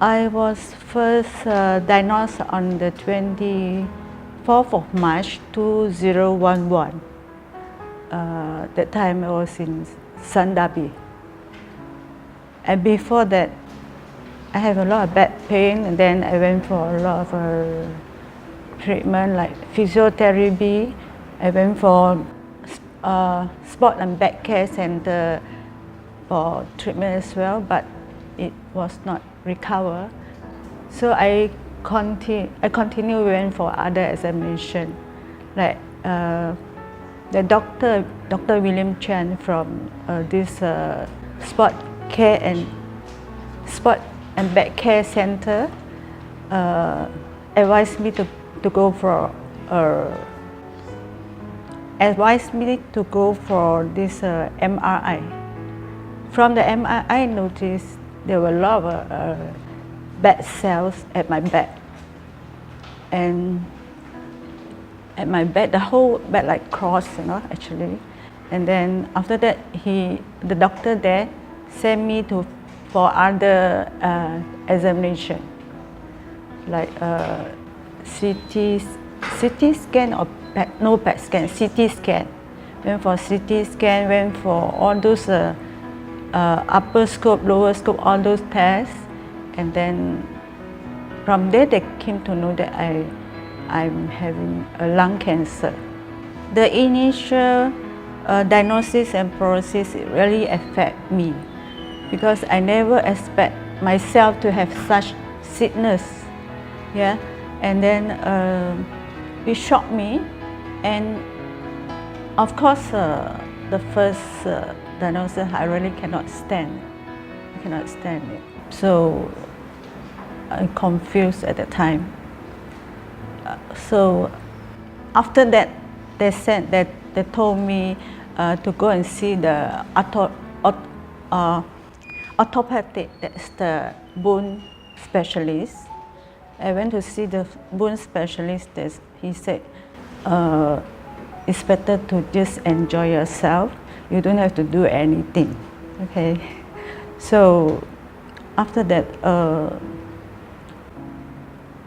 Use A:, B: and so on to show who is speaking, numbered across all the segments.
A: I was first diagnosed on the 24th of March 2011. That time I was in Sandabi. And before that, I have a lot of back pain, and then I went for a lot of treatment like physiotherapy. I went for sport and back care center for treatment as well, but it was not recover. So I continue went for other examination, like the Dr. William Chan from this sport and back care center advised me to go for this MRI. From the MRI, I noticed there were a lot of bad cells at my back, and at my back, the whole back like cross, actually. And then after that, the doctor there sent me for other examination, like CT scan or no PET scan, CT scan. Went for CT scan, went for all those upper scope, lower scope, all those tests. And then from there, they came to know that I'm having a lung cancer. The initial diagnosis and process really affect me, because I never expect myself to have such sickness. Yeah, and then it shocked me, and of course the first diagnosis I really cannot stand. It. So I'm confused at the time. So after that, they told me to go and see the orthopedic, that's the bone specialist. I went to see the bone specialist. He said, it's better to just enjoy yourself. You don't have to do anything. Okay. So after that,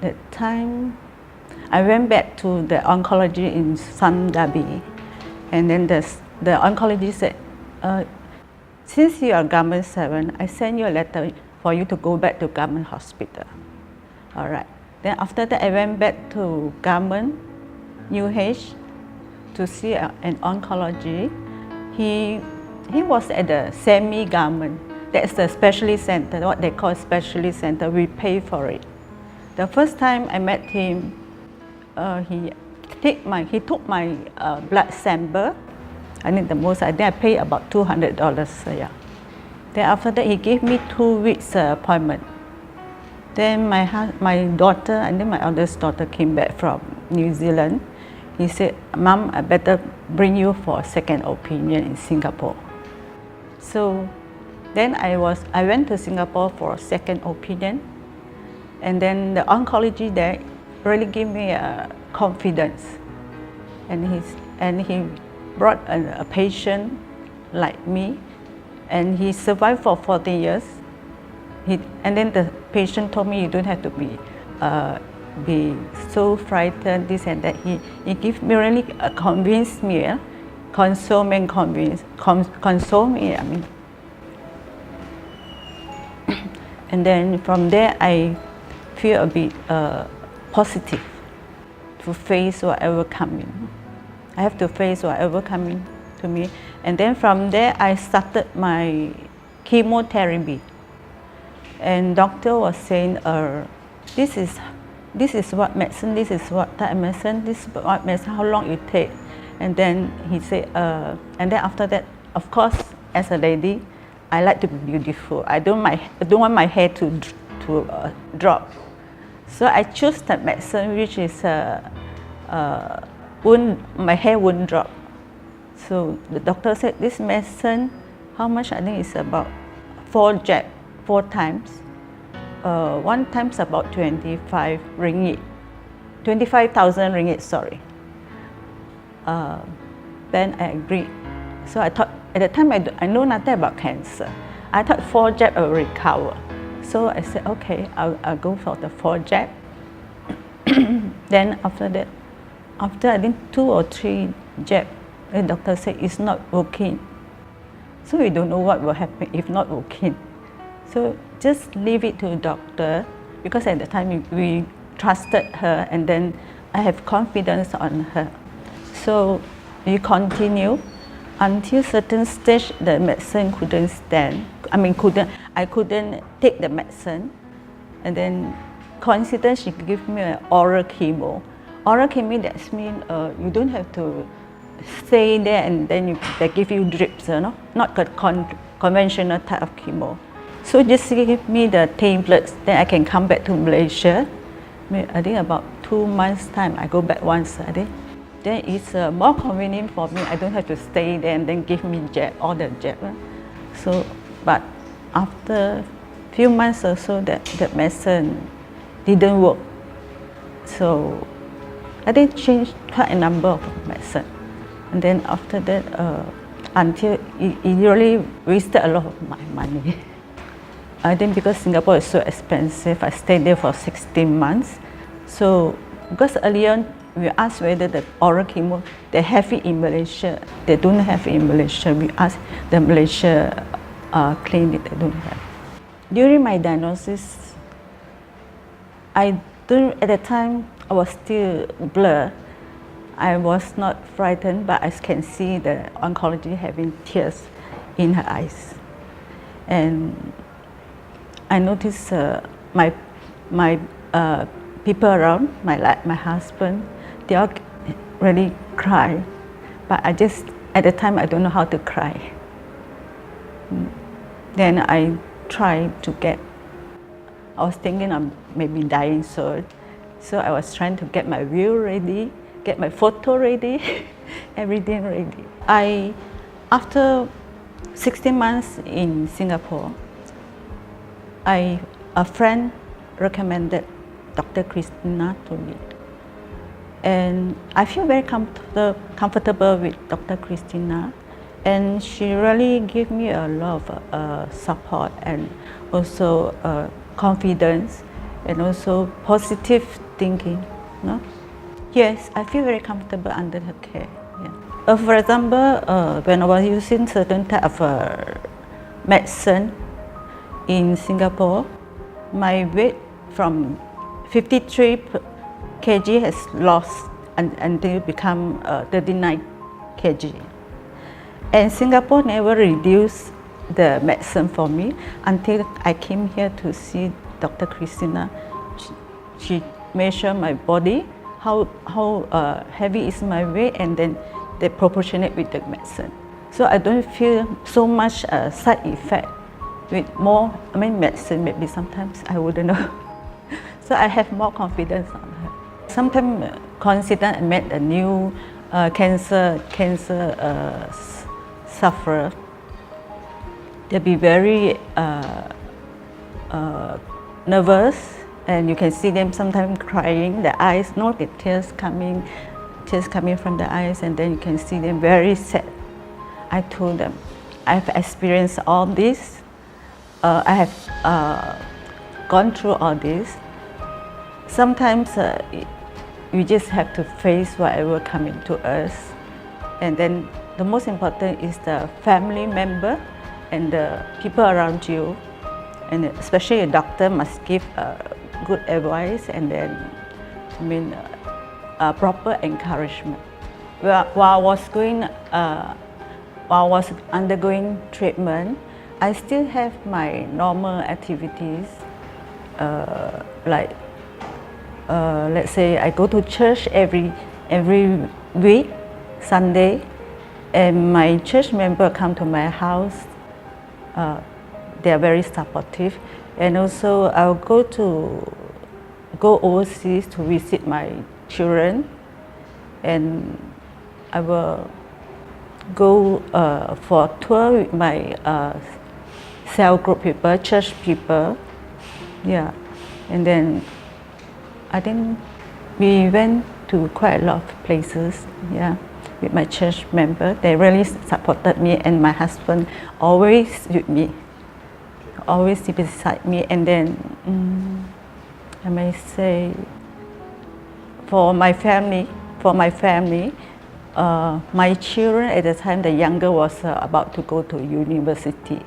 A: that time, I went back to the oncology in Sandabi, and then the oncologist said, since you are Government 7, I send you a letter for you to go back to Government Hospital. All right. Then after that, I went back to Government UH to see an oncology. He was at the semi-government. That's the specialist center, what they call specialist center. We pay for it. The first time I met him, he took my blood sample. I need the most. I think I paid about $200. Yeah. Then after that, he gave me 2 weeks appointment. Then my daughter, and then my eldest daughter came back from New Zealand. He said, "Mom, I better bring you for a second opinion in Singapore." So then I went to Singapore for a second opinion, and then the oncology there really gave me confidence, and he brought a patient like me, and he survived for 40 years. And then the patient told me, you don't have to be so frightened, this and that. He really convinced me, console me, I mean. And then from there, I feel a bit positive to face whatever coming. I have to face whatever coming to me. And then from there, I started my chemotherapy. And doctor was saying, this is what medicine, this is what type of medicine, this is what medicine, how long it take. And then he said, and then after that, of course, as a lady, I like to be beautiful. I don't want my hair to drop. So I chose that medicine, which is my hair wouldn't drop. So the doctor said, this medicine, how much? I think it's about 4 times. One time's about 25 ringgit, 25,000 ringgit, sorry. Then I agreed. So I thought, at the time I know nothing about cancer. I thought 4 jabs will recover. So I said, okay, I'll go for the 4 jab. Then after that, after I think 2 or 3 jab, the doctor said it's not working. So we don't know what will happen if not working. So just leave it to the doctor, because at the time we trusted her, and then I have confidence on her. So we continue until certain stage the medicine couldn't stand. I couldn't take the medicine, and then coincidence she gave me an oral chemo. Oral chemo, that means you don't have to stay there and then they give you drips, not the conventional type of chemo. So just give me the tablets, then I can come back to Malaysia. I think about 2 months time, I go back once a day. Then it's more convenient for me. I don't have to stay there and then give me all the jab. So, but after few months or so, that medicine didn't work. So I did change quite a number of medicine. And then after that, until it really wasted a lot of my money. I think because Singapore is so expensive, I stayed there for 16 months. So, because earlier we asked whether the oral chemo, they have it in Malaysia. They don't have it in Malaysia. We asked the Malaysia clinic, they don't have. During my diagnosis, at the time, I was still blurred. I was not frightened, but I can see the oncologist having tears in her eyes. And I noticed my people around, my husband, they all really cry. But at the time, I don't know how to cry. Then I tried to I was thinking I'm maybe dying soon. So I was trying to get my will ready, get my photo ready, everything ready. After 16 months in Singapore, a friend recommended Dr. Christina to me. And I feel very comfortable with Dr. Christina. And she really gave me a lot of support and also confidence and also positive thinking. No? Yes, I feel very comfortable under her care. Yeah. For example, when I was using certain type of medicine in Singapore, my weight from 53 kg has lost until become 39 kg. And Singapore never reduced the medicine for me until I came here to see Dr. Christina. She measured my body, how heavy is my weight, and then they proportionate with the medicine. So I don't feel so much side effect with medicine. Maybe sometimes I wouldn't know. So I have more confidence on her. Sometimes coincident I met a new cancer sufferer. They'll be very nervous, and you can see them sometimes crying. The eyes, the tears coming from the eyes, and then you can see them very sad. I told them, I've experienced all this. I have gone through all this. Sometimes we just have to face whatever coming to us, and then the most important is the family member and the people around you, and especially a doctor must give good advice and then proper encouragement. While I was undergoing treatment, I still have my normal activities, like let's say I go to church every week, Sunday, and my church member come to my house. They are very supportive, and also I'll go overseas to visit my children, and I will go for a tour with my cell group people, church people. Yeah, and then I think we went to quite a lot of places. Yeah, with my church member, they really supported me, and my husband always with me, always be beside me. And then I may say, for my family, my children at the time, the younger was about to go to university.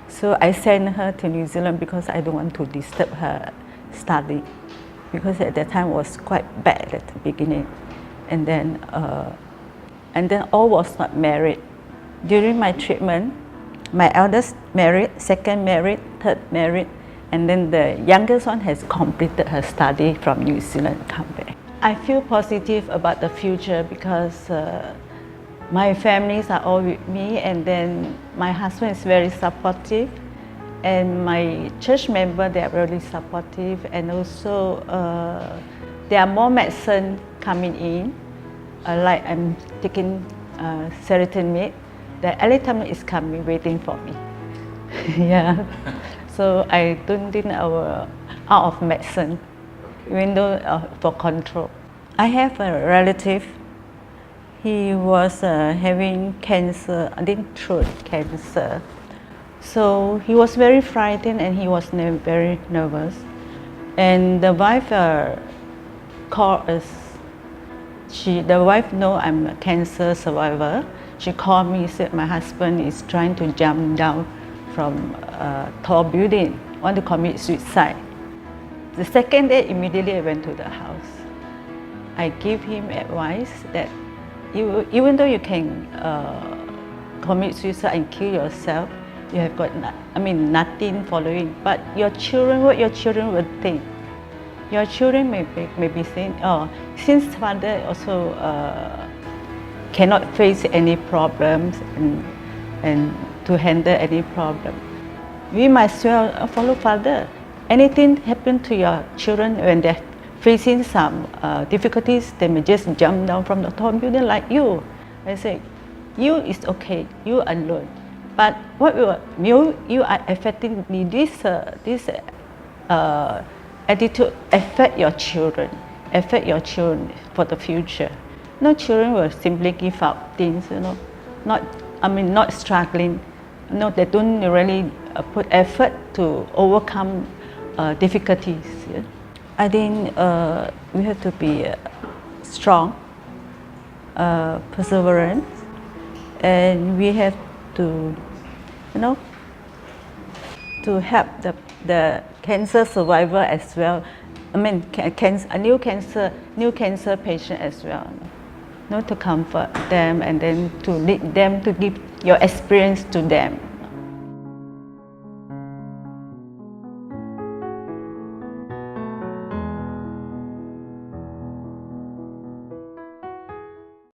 A: So I sent her to New Zealand because I don't want to disturb her study, because at that time was quite bad at the beginning. And then all was not married. During my treatment, my eldest married, second married, third married, and then the youngest one has completed her study from New Zealand, come back. I feel positive about the future because my families are all with me, and then my husband is very supportive, and my church member, they are really supportive, and also there are more medicine coming in, like I'm taking serotonin. The erythroid is coming, waiting for me. Yeah, so I don't think I will out of medicine, even though for control. I have a relative. He was having cancer, I think throat cancer. So he was very frightened and he was very nervous. And the wife called us. The wife know I'm a cancer survivor. She called me, said my husband is trying to jump down from a tall building, want to commit suicide. The second day, immediately I went to the house. I give him advice that even though you can commit suicide and kill yourself, you have got nothing following. But your children, what your children will think. Your children may be saying, oh, since father also cannot face any problems and to handle any problem, we might as well follow father. Anything happen to your children when they're facing some difficulties, they may just jump down from the tall building like you. I say, you is okay, you alone. But what you are affecting this attitude affect your children for the future. No children will simply give up things, not struggling. No, they don't really put effort to overcome difficulties. Yeah? I think we have to be strong, perseverant, and we have to, to help the cancer survivor as well. A new cancer patient as well. To comfort them and then to lead them, to give your experience to them.